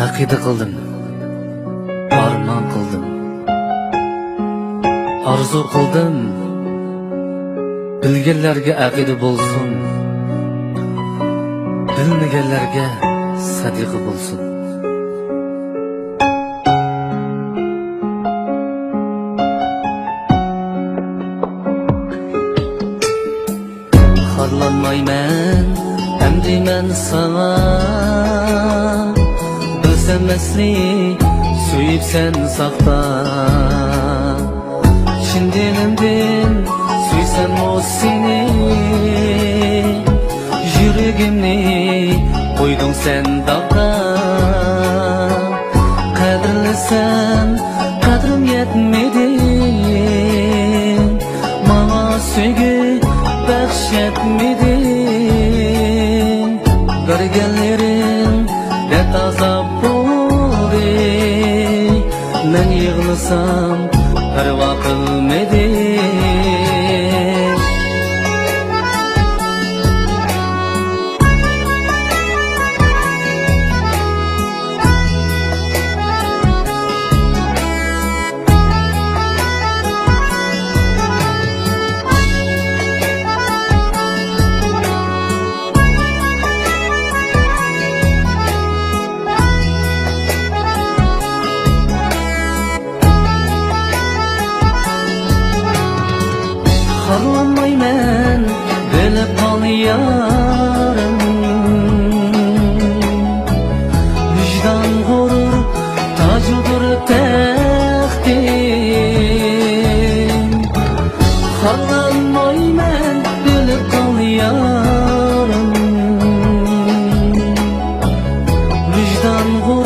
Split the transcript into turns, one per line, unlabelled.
Aqida qildim, armon qildim, arzu qildim, bilganlarga aqida bo'lsin, bilmaganlarga sadiqa bo'lsin. Xorlanmayman, endi men sana bilsemesli suyup sen sakta. Şimdilimden suysam o seni, yüreğimni koydun sen dağda. Kadırlısam kadrim yetmedi, bana sevgi bahşetmedin. Görgenlerin dert azap oldu, men yığılsam perva qilmedin. Xorlanmayman, bilib qol yarim, vicdan g'urur tojidir taxtim. Xorlanmayman, bilib qol yarim, vicdan g'urur